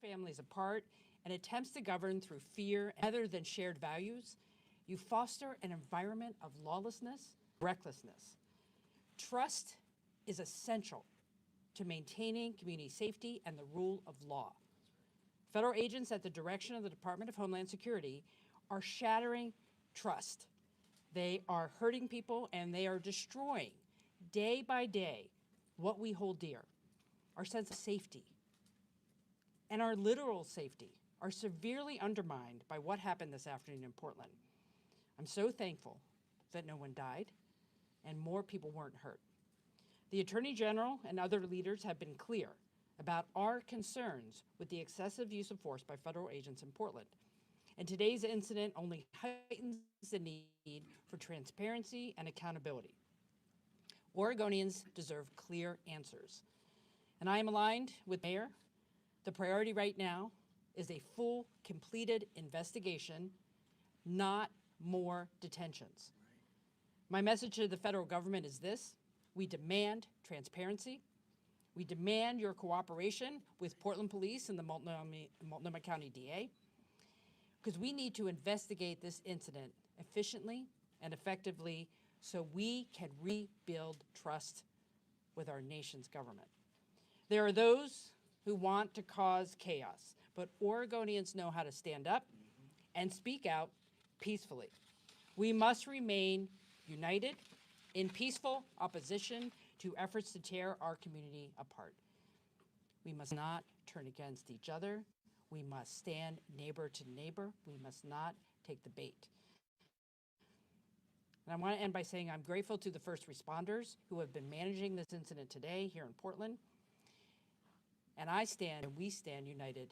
families apart and attempts to govern through fear rather than shared values, you foster an environment of lawlessness, recklessness. Trust is essential to maintaining community safety and the rule of law. Federal agents at the direction of the Department of Homeland Security are shattering trust. They are hurting people and they are destroying day by day what we hold dear. Our sense of safety and our literal safety are severely undermined by what happened this afternoon in Portland. I'm so thankful that no one died and more people weren't hurt. The Attorney General and other leaders have been clear about our concerns with the excessive use of force by federal agents in Portland. And today's incident only heightens the need for transparency and accountability. Oregonians deserve clear answers. And I am aligned with Mayor. The priority right now is a full, completed investigation, not more detentions. My message to the federal government is this: we demand transparency. We demand your cooperation with Portland Police and the Multnomah County DA, because we need to investigate this incident efficiently and effectively so we can rebuild trust with our nation's government. There are those who want to cause chaos, but Oregonians know how to stand up and speak out peacefully. We must remain united in peaceful opposition to efforts to tear our community apart. We must not turn against each other. We must stand neighbor to neighbor. We must not take the bait. And I want to end by saying I'm grateful to the first responders who have been managing this incident today here in Portland. And we stand united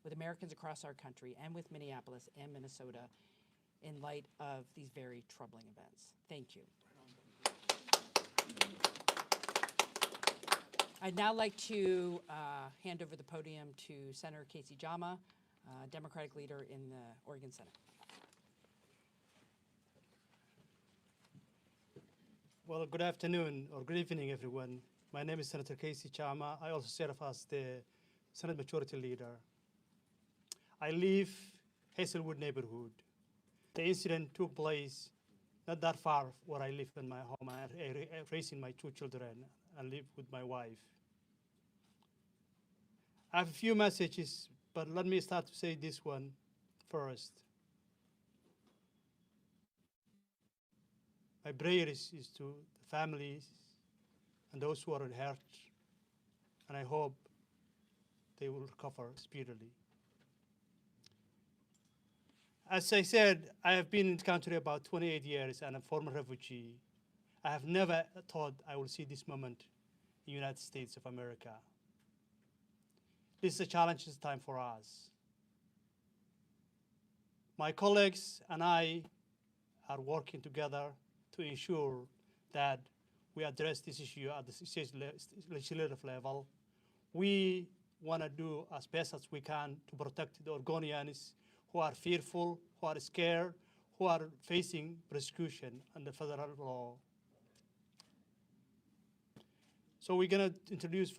with Americans across our country and with Minneapolis and Minnesota in light of these very troubling events. Thank you. I'd now like to hand over the podium to Senator Casey Jama, Democratic leader in the Oregon Senate. Well, good afternoon or good evening, everyone. My name is Senator Casey Chama. I also serve as the Senate Majority Leader. I live Hazelwood neighborhood. The incident took place not that far where I live in my home. I'm raising my two children and live with my wife. I have a few messages, but let me start to say this one first. My prayer is to the families and those who are hurt, and I hope they will recover speedily. As I said, I have been in the country about 28 years and I'm a former refugee. I have never thought I will see this moment in the United States of America. This is a challenging time for us. My colleagues and I are working together to ensure that we address this issue at the legislative level. We want to do as best as we can to protect the Oregonians who are fearful, who are scared, who are facing persecution under federal law. So we're going to introduce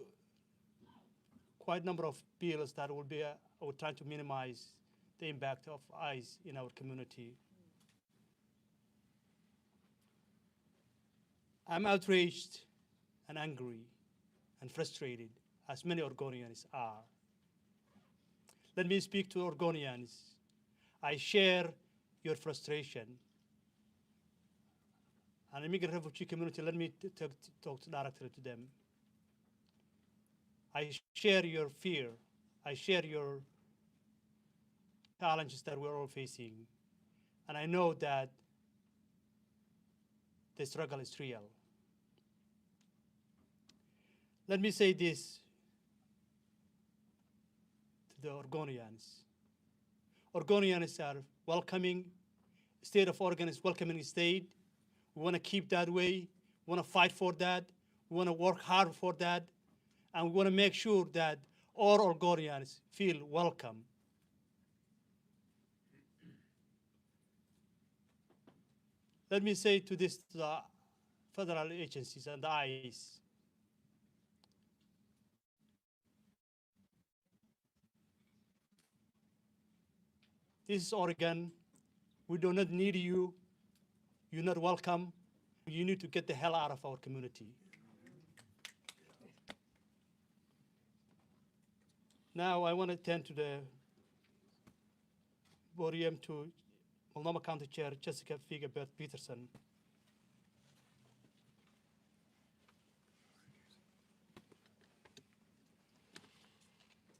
quite a number of bills that will be trying to minimize the impact of ICE in our community. I'm outraged and angry and frustrated, as many Oregonians are. Let me speak to Oregonians. I share your frustration. And the immigrant refugee community, let me talk directly to them. I share your fear. I share your challenges that we're all facing. And I know that the struggle is real. Let me say this to the Oregonians. Oregonians are welcoming. State of Oregon is welcoming state. We want to keep that way. We want to fight for that. We want to work hard for that. And we want to make sure that all Oregonians feel welcome. Let me say to the federal agencies and the ICE. This is Oregon. We do not need you. You're not welcome. You need to get the hell out of our community. Now I want to turn to the podium to Multnomah County Chair Jessica Figebert Peterson.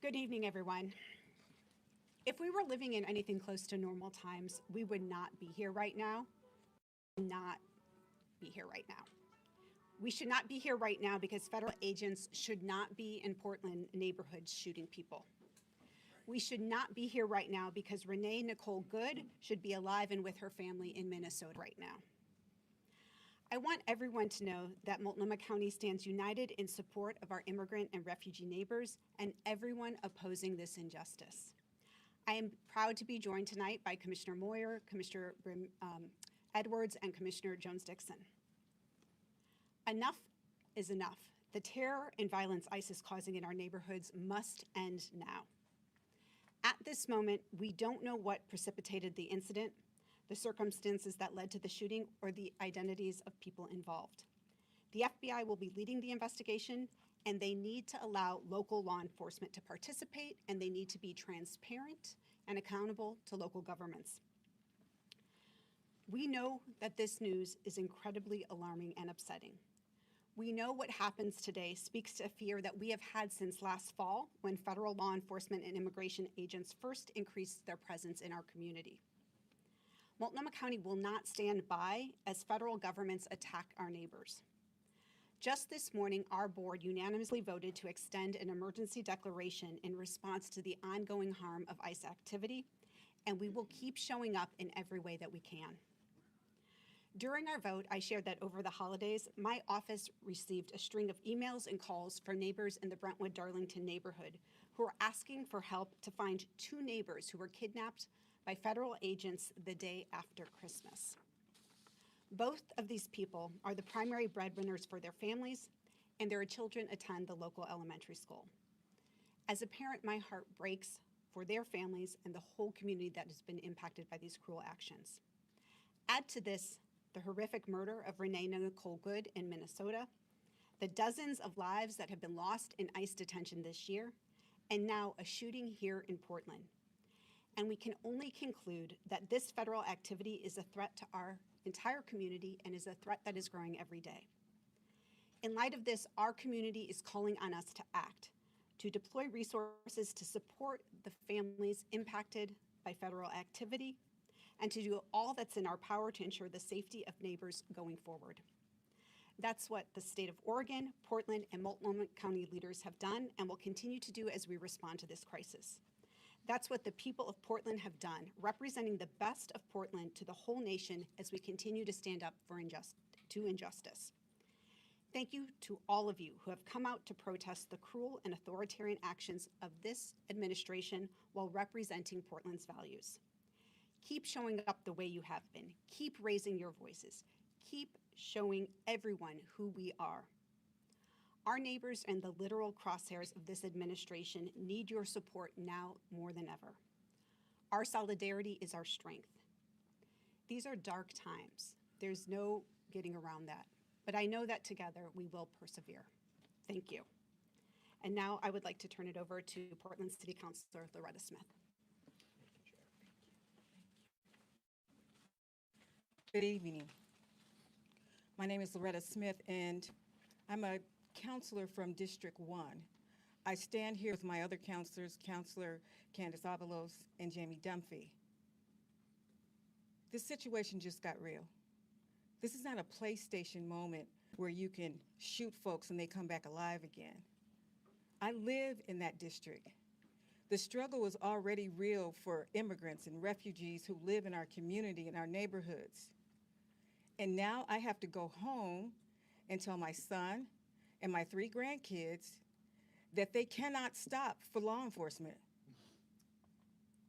Good evening, everyone. If we were living in anything close to normal times, we would not be here right now. We should not be here right now because federal agents should not be in Portland neighborhoods shooting people. We should not be here right now because Renee Nicole Good should be alive and with her family in Minnesota right now. I want everyone to know that Multnomah County stands united in support of our immigrant and refugee neighbors and everyone opposing this injustice. I am proud to be joined tonight by Commissioner Moyer, Commissioner Edwards, and Commissioner Jones-Dixon. Enough is enough. The terror and violence ICE is causing in our neighborhoods must end now. At this moment, we don't know what precipitated the incident, the circumstances that led to the shooting, or the identities of people involved. The FBI will be leading the investigation, and they need to allow local law enforcement to participate, and they need to be transparent and accountable to local governments. We know that this news is incredibly alarming and upsetting. We know what happens today speaks to a fear that we have had since last fall when federal law enforcement and immigration agents first increased their presence in our community. Multnomah County will not stand by as federal governments attack our neighbors. Just this morning, our board unanimously voted to extend an emergency declaration in response to the ongoing harm of ICE activity, and we will keep showing up in every way that we can. During our vote, I shared that over the holidays, my office received a string of emails and calls from neighbors in the Brentwood-Darlington neighborhood who are asking for help to find 2 neighbors who were kidnapped by federal agents the day after Christmas. Both of these people are the primary breadwinners for their families, and their children attend the local elementary school. As a parent, my heart breaks for their families and the whole community that has been impacted by these cruel actions. Add to this the horrific murder of Renee Nicole Good in Minnesota, the dozens of lives that have been lost in ICE detention this year, and now a shooting here in Portland. And we can only conclude that this federal activity is a threat to our entire community and is a threat that is growing every day. In light of this, our community is calling on us to act, to deploy resources to support the families impacted by federal activity, and to do all that's in our power to ensure the safety of neighbors going forward. That's what the state of Oregon, Portland, and Multnomah County leaders have done and will continue to do as we respond to this crisis. That's what the people of Portland have done, representing the best of Portland to the whole nation as we continue to stand up for injustice. Thank you to all of you who have come out to protest the cruel and authoritarian actions of this administration while representing Portland's values. Keep showing up the way you have been. Keep raising your voices. Keep showing everyone who we are. Our neighbors and the literal crosshairs of this administration need your support now more than ever. Our solidarity is our strength. These are dark times. There's no getting around that. But I know that together we will persevere. Thank you. And now I would like to turn it over to Portland City Councilor Loretta Smith. Good evening. My name is Loretta Smith, and I'm a counselor from District 1. I stand here with my other counselors, Counselor Candace Avalos and Jamie Dunphy. This situation just got real. This is not a PlayStation moment where you can shoot folks and they come back alive again. I live in that district. The struggle is already real for immigrants and refugees who live in our community and our neighborhoods. And now I have to go home and tell my son and my 3 grandkids that they cannot stop for law enforcement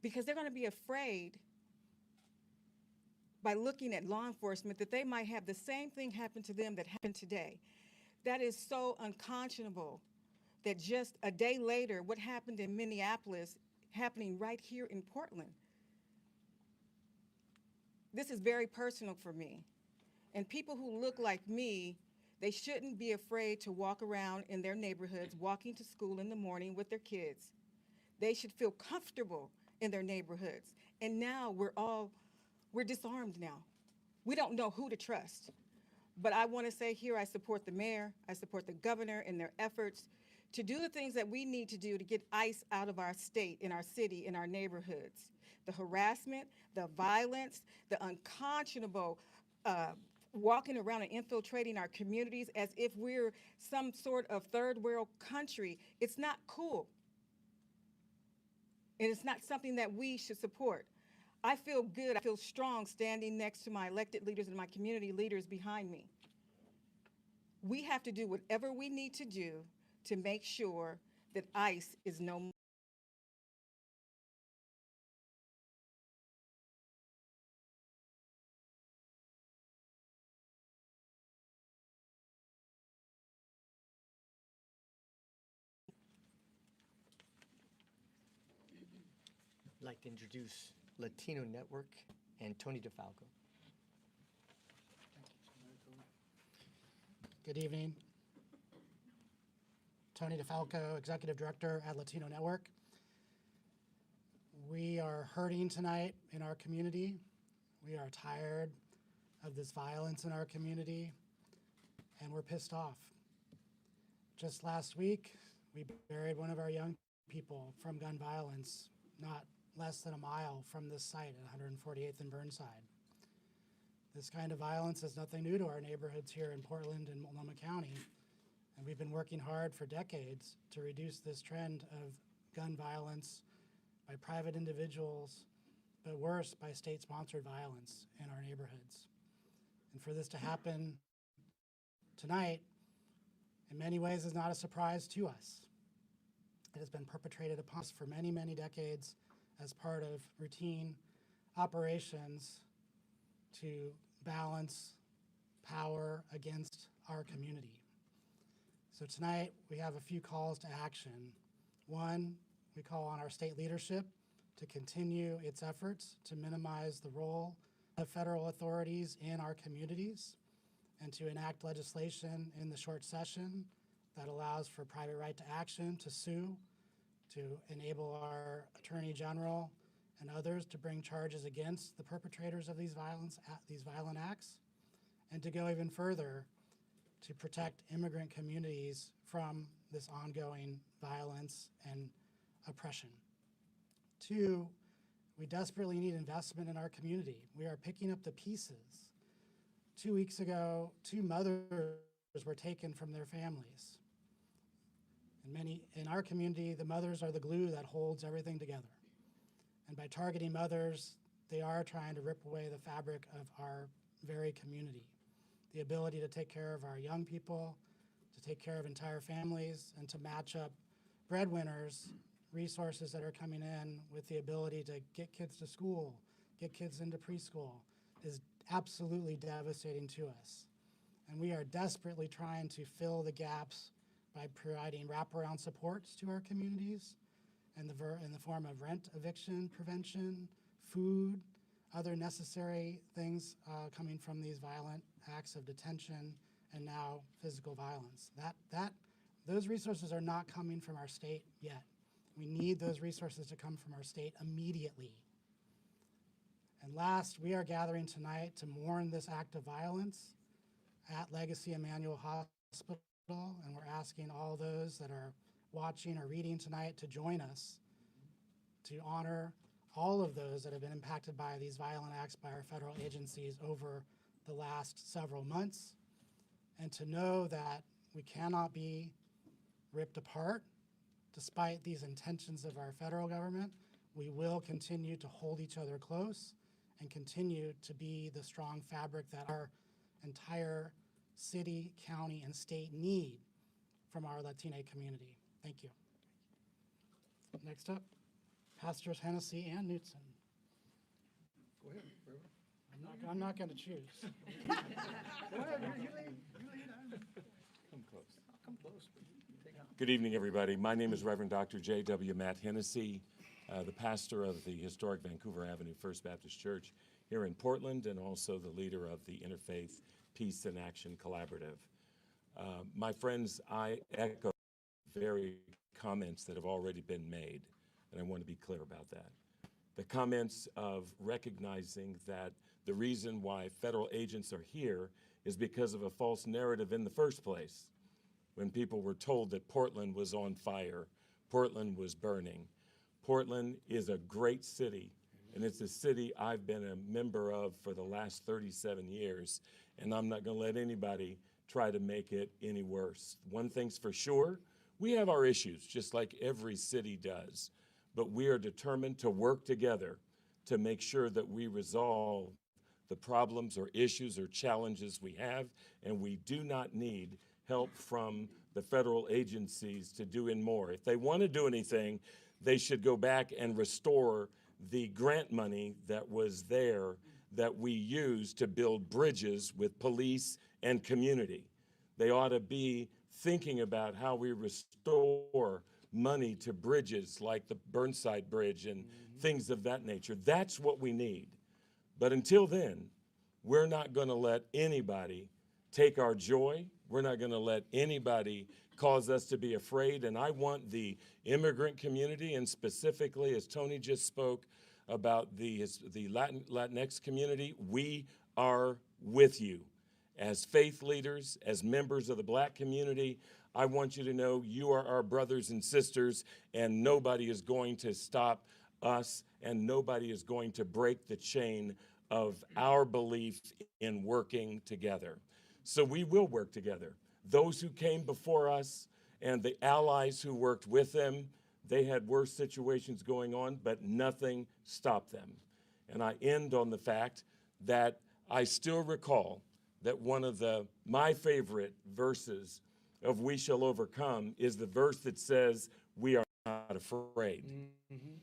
because they're going to be afraid by looking at law enforcement that they might have the same thing happen to them that happened today. That is so unconscionable that just a day later, what happened in Minneapolis happening right here in Portland. This is very personal for me. And people who look like me, they shouldn't be afraid to walk around in their neighborhoods, walking to school in the morning with their kids. They should feel comfortable in their neighborhoods. And now we're disarmed now. We don't know who to trust. But I want to say here, I support the mayor, I support the governor in their efforts to do the things that we need to do to get ICE out of our state, in our city, in our neighborhoods. The harassment, the violence, the unconscionable walking around and infiltrating our communities as if we're some sort of third world country. It's not cool. And it's not something that we should support. I feel good, I feel strong standing next to my elected leaders and my community leaders behind me. We have to do whatever we need to do to make sure that ICE is no more. I'd like to introduce Latino Network and Tony DeFalco. Good evening. Tony DeFalco, Executive Director at Latino Network. We are hurting tonight in our community. We are tired of this violence in our community, and we're pissed off. Just last week, we buried one of our young people from gun violence, not less than a mile from this site at 148th and Burnside. This kind of violence is nothing new to our neighborhoods here in Portland and Multnomah County, and we've been working hard for decades to reduce this trend of gun violence by private individuals, but worse, by state-sponsored violence in our neighborhoods. And for this to happen tonight, in many ways, is not a surprise to us. It has been perpetrated upon us for many, many decades as part of routine operations to balance power against our community. So tonight, we have a few calls to action. One, we call on our state leadership to continue its efforts to minimize the role of federal authorities in our communities and to enact legislation in the short session that allows for private right to action, to sue, to enable our Attorney General and others to bring charges against the perpetrators of these violent acts, and to go even further to protect immigrant communities from this ongoing violence and oppression. Two, we desperately need investment in our community. We are picking up the pieces. 2 weeks ago, 2 mothers were taken from their families. In our community, the mothers are the glue that holds everything together. And by targeting mothers, they are trying to rip away the fabric of our very community. The ability to take care of our young people, to take care of entire families, and to match up breadwinners, resources that are coming in with the ability to get kids to school, get kids into preschool, is absolutely devastating to us. And we are desperately trying to fill the gaps by providing wraparound supports to our communities in the form of rent eviction prevention, food, other necessary things coming from these violent acts of detention and now physical violence. Those resources are not coming from our state yet. We need those resources to come from our state immediately. And last, we are gathering tonight to mourn this act of violence at Legacy Emmanuel Hospital, and we're asking all those that are watching or reading tonight to join us to honor all of those that have been impacted by these violent acts by our federal agencies over the last several months, and to know that we cannot be ripped apart. Despite these intentions of our federal government, we will continue to hold each other close and continue to be the strong fabric that our entire city, county, and state need from our Latina community. Thank you. Next up, Pastors Hennessy and Knutson. Go ahead. I'm not going to choose. Go ahead. You lead. Come close. Come close. Good evening, everybody. My name is Reverend Dr. J.W. Matt Hennessy, the pastor of the historic Vancouver Avenue First Baptist Church here in Portland and also the leader of the Interfaith Peace and Action Collaborative. My friends, I echo very comments that have already been made, and I want to be clear about that. The comments of recognizing that the reason why federal agents are here is because of a false narrative in the first place, when people were told that Portland was on fire, Portland was burning. Portland is a great city, and it's a city I've been a member of for the last 37 years, and I'm not going to let anybody try to make it any worse. One thing's for sure, we have our issues, just like every city does, but we are determined to work together to make sure that we resolve the problems or issues or challenges we have, and we do not need help from the federal agencies to do in more. If they want to do anything, they should go back and restore the grant money that was there that we use to build bridges with police and community. They ought to be thinking about how we restore money to bridges like the Burnside Bridge and things of that nature. That's what we need. But until then, we're not going to let anybody take our joy. We're not going to let anybody cause us to be afraid. And I want the immigrant community, and specifically, as Tony just spoke about the Latinx community, we are with you. As faith leaders, as members of the Black community, I want you to know you are our brothers and sisters, and nobody is going to stop us, and nobody is going to break the chain of our belief in working together. So we will work together. Those who came before us and the allies who worked with them, they had worse situations going on, but nothing stopped them. And I end on the fact that I still recall that one of my favorite verses of We Shall Overcome is the verse that says, we are not afraid.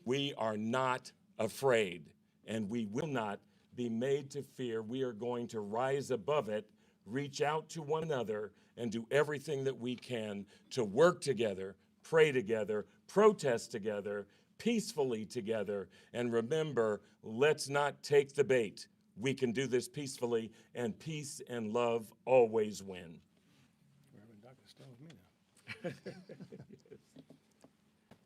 We are not afraid, and we will not be made to fear. We are going to rise above it, reach out to one another, and do everything that we can to work together, pray together, protest together, peacefully together, and remember, let's not take the bait. We can do this peacefully, and peace and love always win. Reverend Dr. Stone with me now.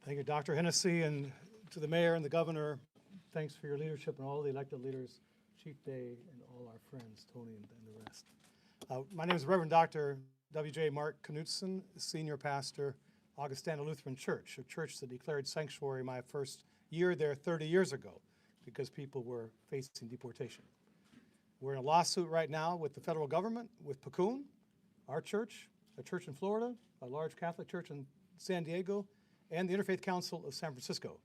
Thank you, Dr. Hennessy, and to the mayor and the governor, thanks for your leadership and all the elected leaders, Chief Day, and all our friends, Tony and the rest. My name is Reverend Dr. W.J. Mark Knutson, Senior Pastor, Augustana Lutheran Church, a church that declared sanctuary my first year there 30 years ago because people were facing deportation. We're in a lawsuit right now with the federal government, with Pacun, our church, a church in Florida, a large Catholic church in San Diego, and the Interfaith Council of San Francisco.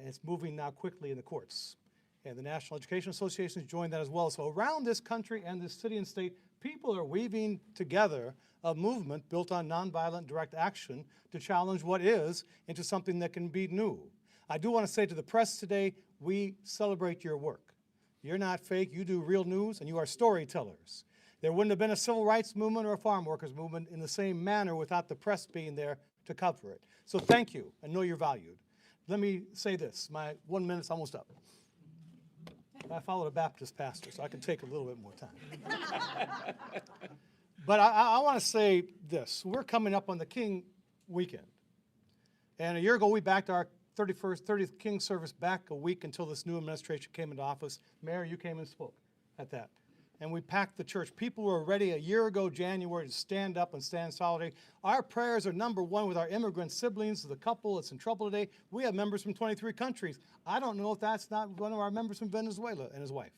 It's moving now quickly in the courts. And the National Education Association has joined that as well. So around this country and this city and state, people are weaving together a movement built on nonviolent direct action to challenge what is into something that can be new. I do want to say to the press today, we celebrate your work. You're not fake, you do real news, and you are storytellers. There wouldn't have been a civil rights movement or a farm workers movement in the same manner without the press being there to cover it. So thank you, and know you're valued. Let me say this, my 1 minute's almost up. I followed a Baptist pastor, so I can take a little bit more time. But I want to say this. We're coming up on the King weekend. And a year ago, we backed our 30th King service back a week until this new administration came into office. Mayor, you came and spoke at that. And we packed the church. People were ready a year ago, January, to stand up and stand solidarity. Our prayers are number one with our immigrant siblings, the couple that's in trouble today. We have members from 23 countries. I don't know if that's not one of our members from Venezuela and his wife.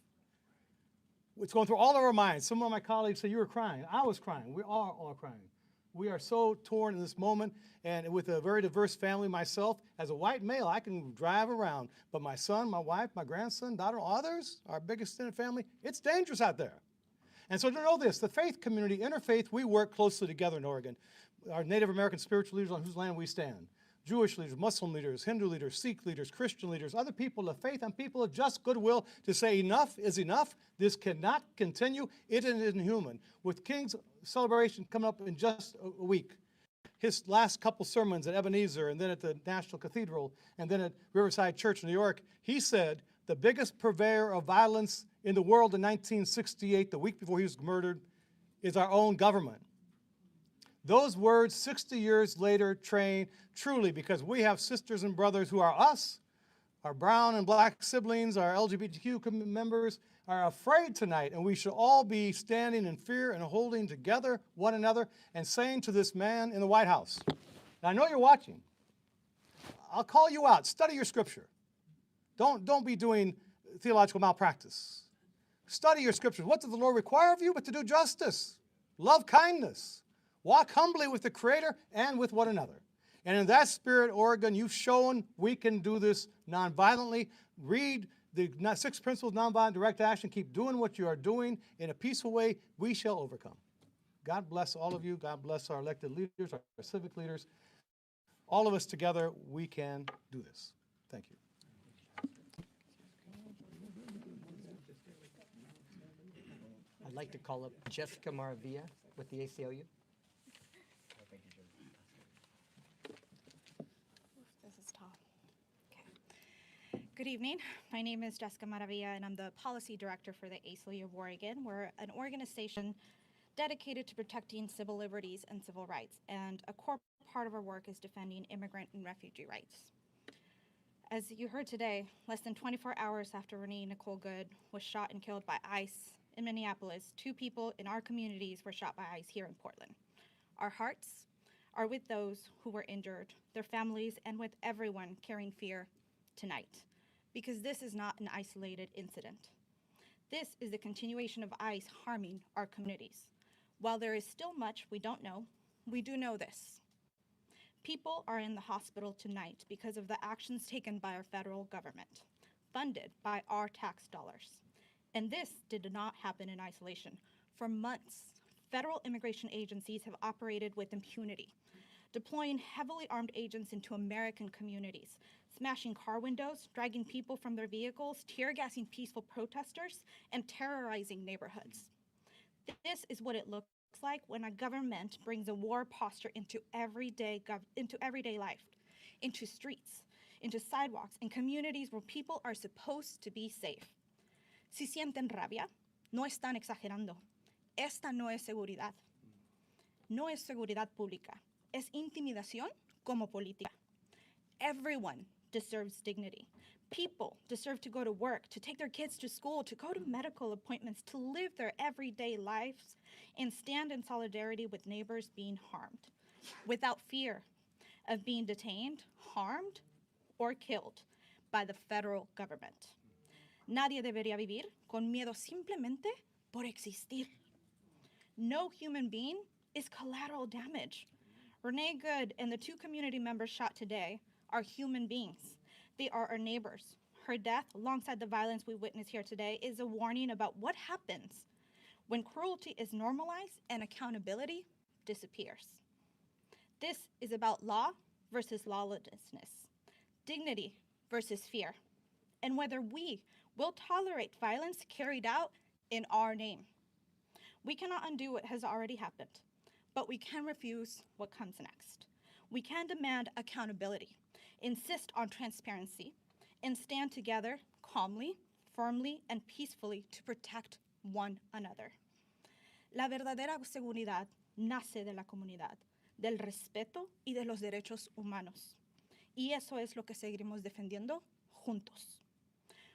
It's going through all of our minds. Some of my colleagues say, you were crying. I was crying. We are all crying. We are so torn in this moment, and with a very diverse family myself, as a white male, I can drive around, but my son, my wife, my grandson, daughter, others, our biggest extended family, it's dangerous out there. And so to know this, the faith community, interfaith, we work closely together in Oregon. Our Native American spiritual leaders on whose land we stand, Jewish leaders, Muslim leaders, Hindu leaders, Sikh leaders, Christian leaders, other people of faith and people of just goodwill to say enough is enough. This cannot continue. It is inhuman. With King's celebration coming up in just a week, his last couple sermons at Ebenezer and then at the National Cathedral and then at Riverside Church in New York, he said, the biggest purveyor of violence in the world in 1968, the week before he was murdered, is our own government. Those words 60 years later train truly, because we have sisters and brothers who are us, our brown and black siblings, our LGBTQ members are afraid tonight, and we should all be standing in fear and holding together one another and saying to this man in the White House, and I know you're watching, I'll call you out, study your scripture. Don't be doing theological malpractice. Study your scriptures. What does the Lord require of you? But to do justice, love kindness, walk humbly with the Creator and with one another. And in that spirit, Oregon, you've shown we can do this nonviolently. Read the 6 principles of nonviolent direct action. Keep doing what you are doing in a peaceful way. We shall overcome. God bless all of you. God bless our elected leaders, our civic leaders. All of us together, we can do this. Thank you. I'd like to call up Jessica Maravilla with the ACLU. This is tall. Okay. Good evening. My name is Jessica Maravilla, and I'm the Policy Director for the ACLU of Oregon. We're an organization dedicated to protecting civil liberties and civil rights, and a core part of our work is defending immigrant and refugee rights. As you heard today, less than 24 hours after Renee Nicole Good was shot and killed by ICE in Minneapolis, 2 people in our communities were shot by ICE here in Portland. Our hearts are with those who were injured, their families, and with everyone carrying fear tonight, because this is not an isolated incident. This is the continuation of ICE harming our communities. While there is still much we don't know, we do know this. People are in the hospital tonight because of the actions taken by our federal government, funded by our tax dollars. And this did not happen in isolation. For months, federal immigration agencies have operated with impunity, deploying heavily armed agents into American communities, smashing car windows, dragging people from their vehicles, tear gassing peaceful protesters, and terrorizing neighborhoods. This is what it looks like when a government brings a war posture into everyday life, into streets, into sidewalks, and communities where people are supposed to be safe. Si sienten rabia, no están exagerando. Esta no es seguridad. No es seguridad pública. Es intimidación como política. Everyone deserves dignity. People deserve to go to work, to take their kids to school, to go to medical appointments, to live their everyday lives, and stand in solidarity with neighbors being harmed, without fear of being detained, harmed, or killed by the federal government. Nadie debería vivir con miedo simplemente por existir. No human being is collateral damage. Renee Good and the 2 community members shot today are human beings. They are our neighbors. Her death, alongside the violence we witness here today, is a warning about what happens when cruelty is normalized and accountability disappears. This is about law versus lawlessness, dignity versus fear, and whether we will tolerate violence carried out in our name. We cannot undo what has already happened, but we can refuse what comes next. We can demand accountability, insist on transparency, and stand together calmly, firmly, and peacefully to protect one another. La verdadera seguridad nace de la comunidad, del respeto y de los derechos humanos. Y eso es lo que seguiremos defendiendo juntos.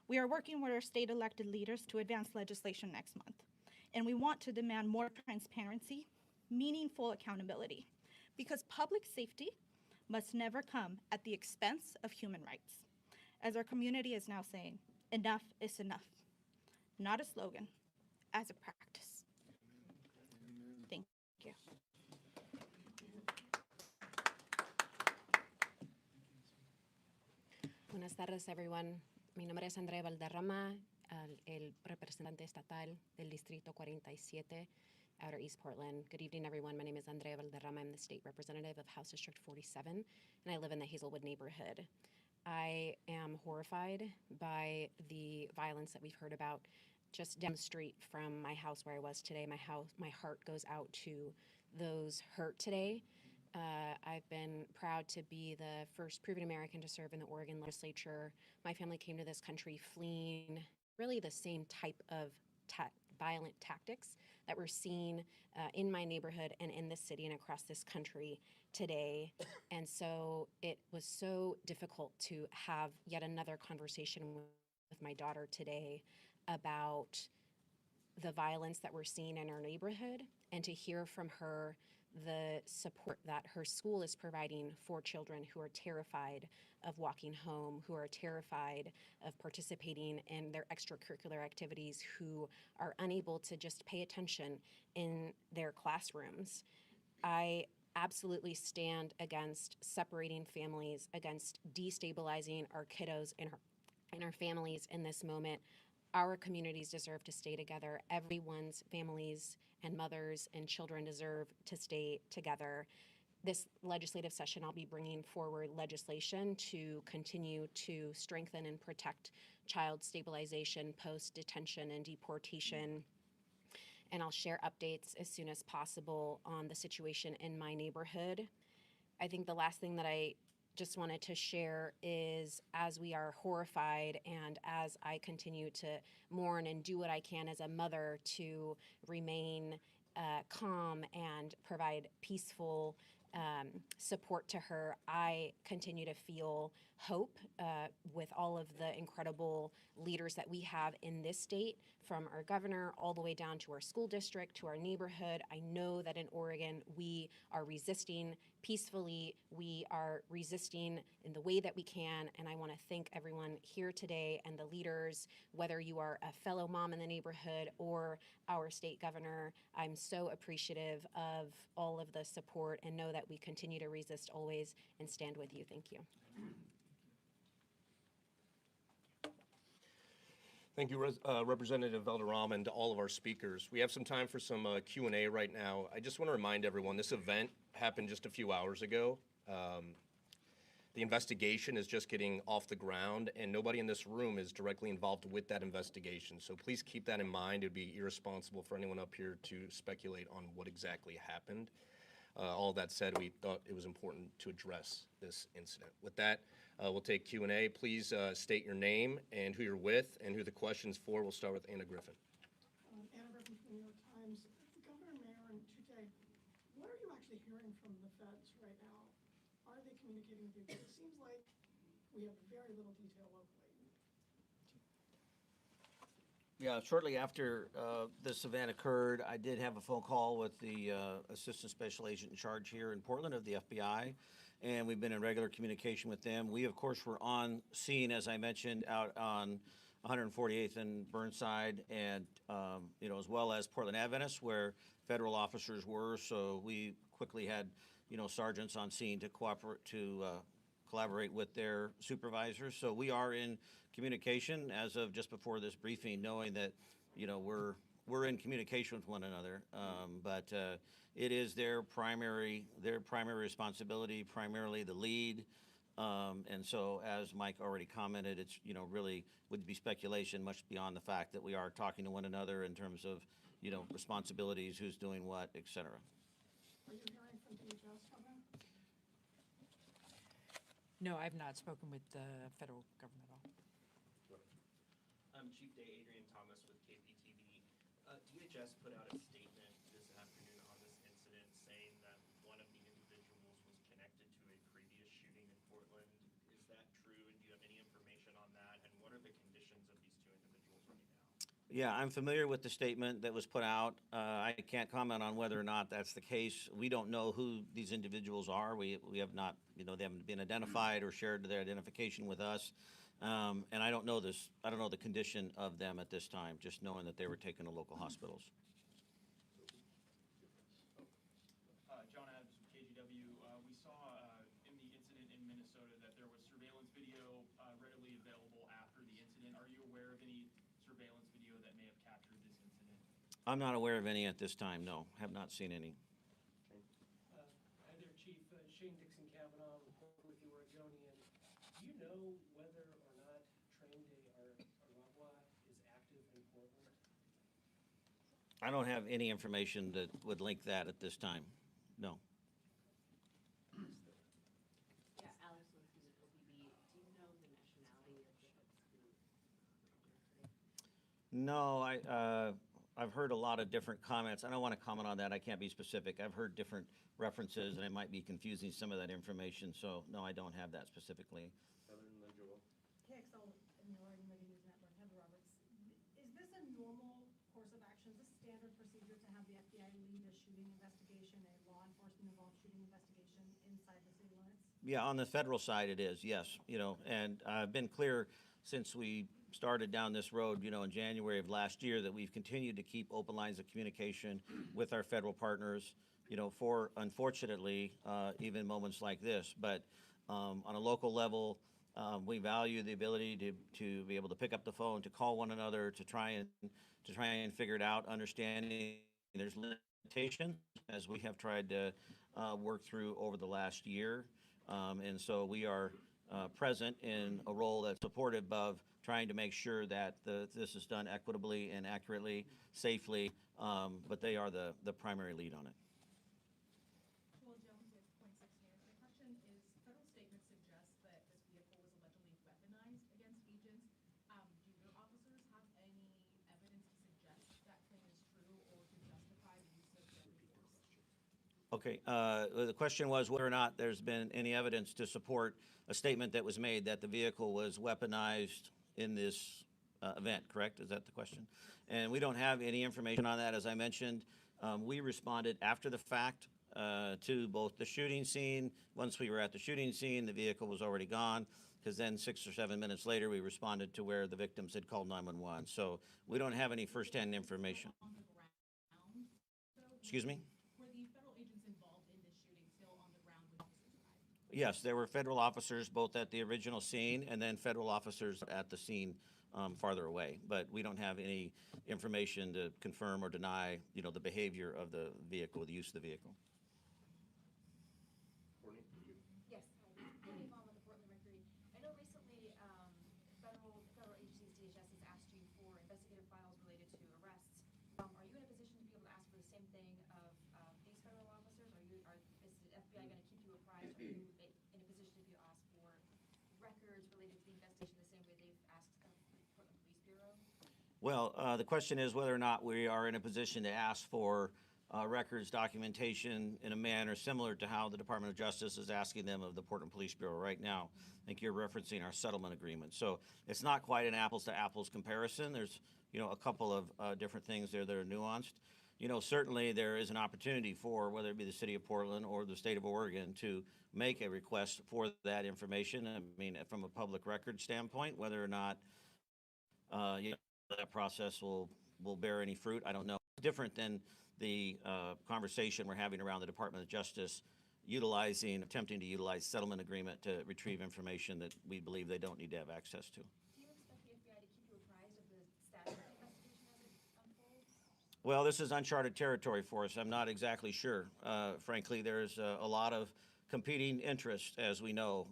We are working with our state elected leaders to advance legislation next month, and we want to demand more transparency, meaningful accountability, because public safety must never come at the expense of human rights. As our community is now saying, enough is enough. Not a slogan, as a practice. Thank you. Buenas tardes, everyone. Mi nombre es Andrea Valderrama, el representante estatal del Distrito 47, Outer East Portland. Good evening, everyone. My name is Andrea Valderrama. I'm the state representative of House District 47, and I live in the Hazelwood neighborhood. I am horrified by the violence that we've heard about just down the street from my house where I was today. My heart goes out to those hurt today. I've been proud to be the first proven American to serve in the Oregon legislature. My family came to this country fleeing really the same type of violent tactics that we're seeing in my neighborhood and in this city and across this country today. And so it was so difficult to have yet another conversation with my daughter today about the violence that we're seeing in our neighborhood, and to hear from her the support that her school is providing for children who are terrified of walking home, who are terrified of participating in their extracurricular activities, who are unable to just pay attention in their classrooms. I absolutely stand against separating families, against destabilizing our kiddos and our families in this moment. Our communities deserve to stay together. Everyone's families and mothers and children deserve to stay together. This legislative session, I'll be bringing forward legislation to continue to strengthen and protect child stabilization, post-detention and deportation. And I'll share updates as soon as possible on the situation in my neighborhood. I think the last thing that I just wanted to share is, as we are horrified and as I continue to mourn and do what I can as a mother to remain calm and provide peaceful support to her, I continue to feel hope with all of the incredible leaders that we have in this state, from our governor all the way down to our school district, to our neighborhood. I know that in Oregon, we are resisting peacefully. We are resisting in the way that we can. And I want to thank everyone here today and the leaders, whether you are a fellow mom in the neighborhood or our state governor. I'm so appreciative of all of the support, and know that we continue to resist always and stand with you. Thank you. Thank you, Representative Valderrama, and to all of our speakers. We have some time for some Q&A right now. I just want to remind everyone, this event happened just a few hours ago. The investigation is just getting off the ground, and nobody in this room is directly involved with that investigation. So please keep that in mind. It would be irresponsible for anyone up here to speculate on what exactly happened. All that said, we thought it was important to address this incident. With that, we'll take Q&A. Please state your name and who you're with and who the question's for. We'll start with Anna Griffin. Anna Griffin from the New York Times. Governor, Mayor, and Tutte, what are you actually hearing from the feds right now? Are they communicating with you? Because it seems like we have very little detail locally. Yeah, shortly after this event occurred, I did have a phone call with the Assistant Special Agent in charge here in Portland of the FBI, and we've been in regular communication with them. We, of course, were on scene, as I mentioned, out on 148th and Burnside, and as well as Portland Adventist, where federal officers were. So we quickly had, sergeants on scene to collaborate with their supervisors. So we are in communication as of just before this briefing, knowing that, we're in communication with one another. But it is their primary responsibility, primarily the lead. And so, as Mike already commented, it's, really would be speculation much beyond the fact that we are talking to one another in terms of, responsibilities, who's doing what, et cetera. Are you hearing from DHS, Governor? No, I've not spoken with the federal government at all. I'm Chief Day Adrian Thomas with KPTV. DHS put out a statement this afternoon on this incident saying that one of the individuals was connected to a previous shooting in Portland. Is that true, and do you have any information on that? And what are the conditions of these two individuals right now? Yeah, I'm familiar with the statement that was put out. I can't comment on whether or not that's the case. We don't know who these individuals are. We have not, they haven't been identified or shared their identification with us. And I don't know the condition of them at this time, just knowing that they were taken to local hospitals. John Adams with KGW. We saw in the incident in Minnesota that there was surveillance video readily available after the incident. Are you aware of any surveillance video that may have captured this incident? I'm not aware of any at this time, no. Have not seen any. Hi there, Chief. Shane Dixon Kavanaugh with the Oregonian. Do you know whether or not Train Day Aragua is active in Portland? I don't have any information that would link that at this time, no. No, I've heard a lot of different comments. I don't want to comment on that. I can't be specific. I've heard different references, and it might be confusing some of that information. So no, I don't have that specifically. Heather and then Joel. KXL New York Media News Network, Heather Roberts. Is this a normal course of action? Is this standard procedure to have the FBI lead a shooting investigation, a law enforcement involved shooting investigation inside the city limits? Yeah, on the federal side it is, yes. And I've been clear since we started down this road, in January of last year, that we've continued to keep open lines of communication with our federal partners, for, unfortunately, even moments like this. But on a local level, we value the ability to be able to pick up the phone, to call one another, to try and figure it out, understanding there's limitations, as we have tried to work through over the last year. And so we are present in a role that's supportive of trying to make sure that this is done equitably and accurately, safely, but they are the primary lead on it. Joel Jones with Point 6 News. My question is, federal statements suggest that this vehicle was allegedly weaponized against agents. Do your officers have any evidence to suggest that claim is true or to justify the use of deadly force? Okay, the question was whether or not there's been any evidence to support a statement that was made that the vehicle was weaponized in this event, correct? Is that the question? And we don't have any information on that. As I mentioned, we responded after the fact to both the shooting scene. Once we were at the shooting scene, the vehicle was already gone, because then 6 or 7 minutes later, we responded to where the victims had called 911. So we don't have any firsthand information. On the ground, Excuse me? were the federal agents involved in this shooting still on the ground when officers arrived? Yes, there were federal officers both at the original scene and then federal officers at the scene farther away. But we don't have any information to confirm or deny, the behavior of the vehicle, the use of the vehicle. Courtney? Yes, Courtney Vaughn with the Portland Mercury. I know recently federal agencies, DHS, has asked you for investigative files related to arrests. Are you in a position to be able to ask for the same thing of these federal officers? Is the FBI going to keep you apprised? Are you in a position to be asked for records related to the investigation the same way they've asked of the Portland Police Bureau? Well, the question is whether or not we are in a position to ask for records, documentation in a manner similar to how the Department of Justice is asking them of the Portland Police Bureau right now. I think you're referencing our settlement agreement. So it's not quite an apples to apples comparison. There's, a couple of different things there that are nuanced. Certainly there is an opportunity for, whether it be the city of Portland or the state of Oregon, to make a request for that information. I mean, from a public record standpoint, whether or not, that process will bear any fruit, I don't know. Different than the conversation we're having around the Department of Justice attempting to utilize settlement agreement to retrieve information that we believe they don't need to have access to. Do you expect the FBI to keep you apprised of the status of the investigation as it unfolds? Well, this is uncharted territory for us. I'm not exactly sure. Frankly, there's a lot of competing interests, as we know,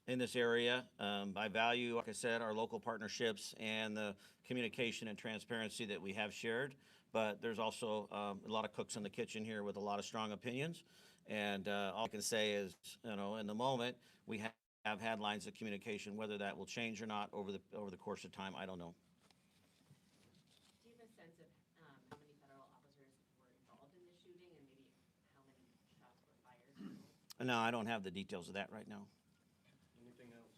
in this area. I value, like I said, our local partnerships and the communication and transparency that we have shared. But there's also a lot of cooks in the kitchen here with a lot of strong opinions. And all I can say is, in the moment, we have had lines of communication. Whether that will change or not over the course of time, I don't know. Do you have a sense of how many federal officers were involved in the shooting and maybe how many shots were fired? No, I don't have the details of that right now. Anything else?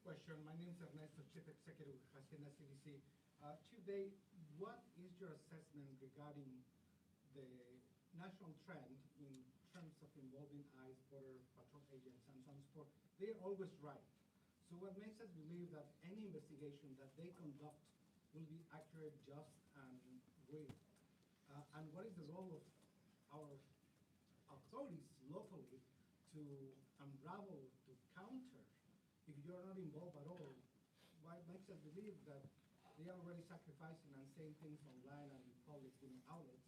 Question. My name is Ernesto, Chief Executive of Hacienda CDC. Today, what is your assessment regarding the national trend in terms of involving ICE, Border Patrol agents, and so on and so forth? They are always right. So what makes us believe that any investigation that they conduct will be accurate, just, and real? And what is the role of our authorities locally to unravel, to counter? If you're not involved at all, what makes us believe that they are already sacrificing and saying things online and in public outlets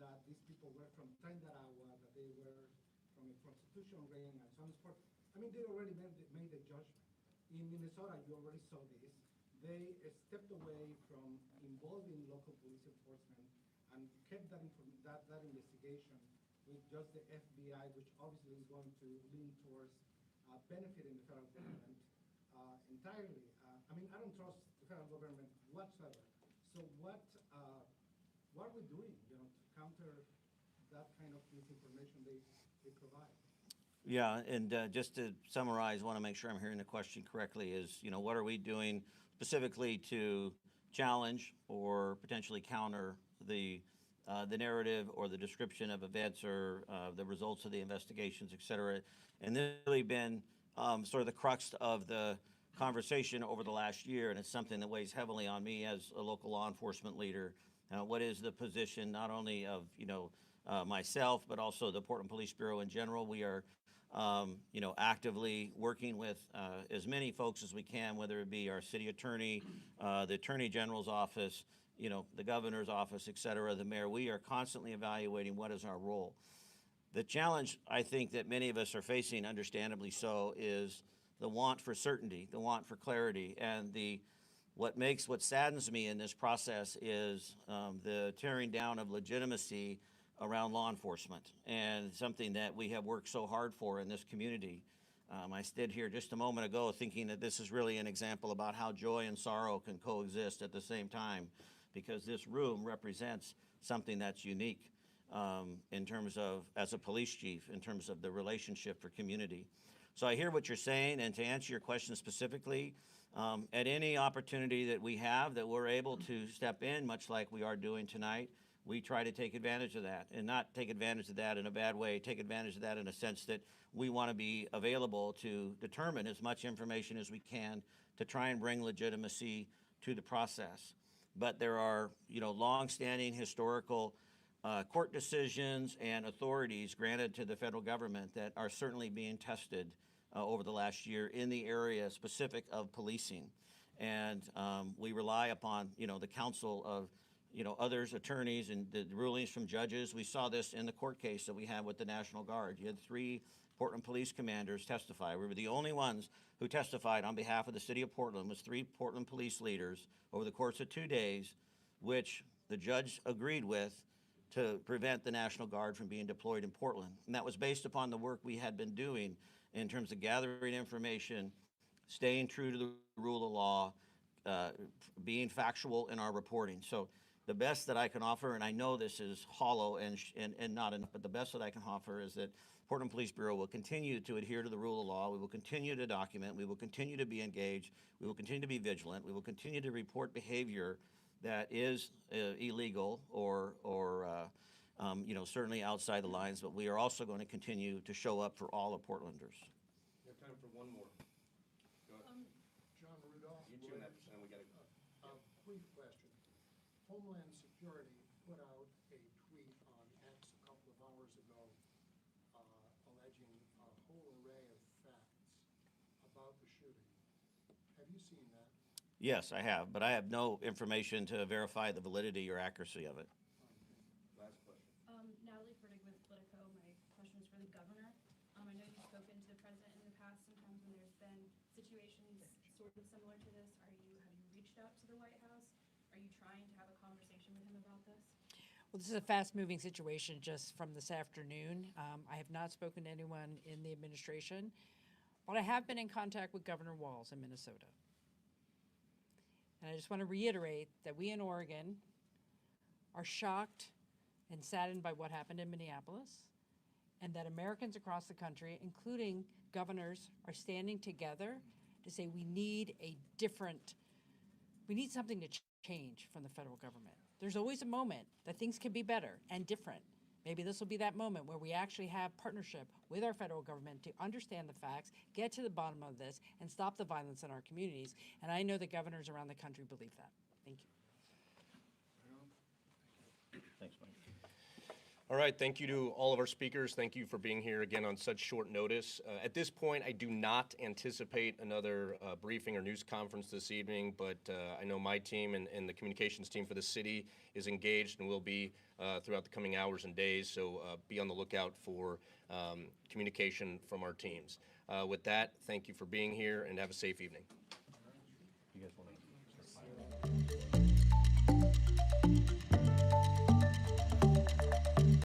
that these people were from Tren de Aragua, that they were from a prostitution ring, and so on and so forth? I mean, they already made the judgment. In Minnesota, you already saw this. They stepped away from involving local police enforcement and kept that investigation with just the FBI, which obviously is going to lean towards benefiting the federal government entirely. I mean, I don't trust the federal government whatsoever. So what are we doing, to counter that kind of misinformation they provide? Yeah, and just to summarize, I want to make sure I'm hearing the question correctly, is, what are we doing specifically to challenge or potentially counter the narrative or the description of events or the results of the investigations, et cetera. And this has really been sort of the crux of the conversation over the last year, and it's something that weighs heavily on me as a local law enforcement leader. What is the position not only of, myself, but also the Portland Police Bureau in general? We are actively working with as many folks as we can, whether it be our city attorney, the attorney general's office, the governor's office, et cetera, the mayor. We are constantly evaluating what is our role. The challenge I think that many of us are facing, understandably so, is the want for certainty, the want for clarity, and what saddens me in this process is the tearing down of legitimacy around law enforcement, and something that we have worked so hard for in this community. I stood here just a moment ago thinking that this is really an example about how joy and sorrow can coexist at the same time, because this room represents something that's unique in terms of, as a police chief, in terms of the relationship for community. So I hear what you're saying, and to answer your question specifically, at any opportunity that we have that we're able to step in, much like we are doing tonight, we try to take advantage of that, and not take advantage of that in a bad way, take advantage of that in a sense that we want to be available to determine as much information as we can to try and bring legitimacy to the process. But there are, long-standing historical court decisions and authorities granted to the federal government that are certainly being tested over the last year in the area specific of policing. And we rely upon, the counsel of others, attorneys, and the rulings from judges. We saw this in the court case that we had with the National Guard. You had 3 Portland police commanders testify. We were the only ones who testified on behalf of the city of Portland. It was 3 Portland police leaders over the course of 2 days, which the judge agreed with to prevent the National Guard from being deployed in Portland. And that was based upon the work we had been doing in terms of gathering information, staying true to the rule of law, being factual in our reporting. So the best that I can offer, and I know this is hollow and not enough, but the best that I can offer is that Portland Police Bureau will continue to adhere to the rule of law. We will continue to document. We will continue to be engaged. We will continue to be vigilant. We will continue to report behavior that is illegal or certainly outside the lines, but we are also going to continue to show up for all of Portlanders. We have time for one more. Go ahead. John Rudolph. You two next, and we got to. A brief question. Homeland Security put out a tweet on X a couple of hours ago alleging a whole array of facts about the shooting. Have you seen that? Yes, I have, but I have no information to verify the validity or accuracy of it. Last question. Natalie Fertig with Politico. My question is for the governor. I know you've spoken to the president in the past, sometimes when there's been situations sort of similar to this. Have you reached out to the White House? Are you trying to have a conversation with him about this? Well, this is a fast-moving situation just from this afternoon. I have not spoken to anyone in the administration, but I have been in contact with Governor Walz in Minnesota. And I just want to reiterate that we in Oregon are shocked and saddened by what happened in Minneapolis, and that Americans across the country, including governors, are standing together to say we need something to change from the federal government. There's always a moment that things can be better and different. Maybe this will be that moment where we actually have partnership with our federal government to understand the facts, get to the bottom of this, and stop the violence in our communities. And I know that governors around the country believe that. Thank you. Thanks, Mike. All right, thank you to all of our speakers. Thank you for being here again on such short notice. At this point, I do not anticipate another briefing or news conference this evening, but I know my team and the communications team for the city is engaged and will be throughout the coming hours and days, so be on the lookout for communication from our teams. With that, thank you for being here and have a safe evening. You guys want to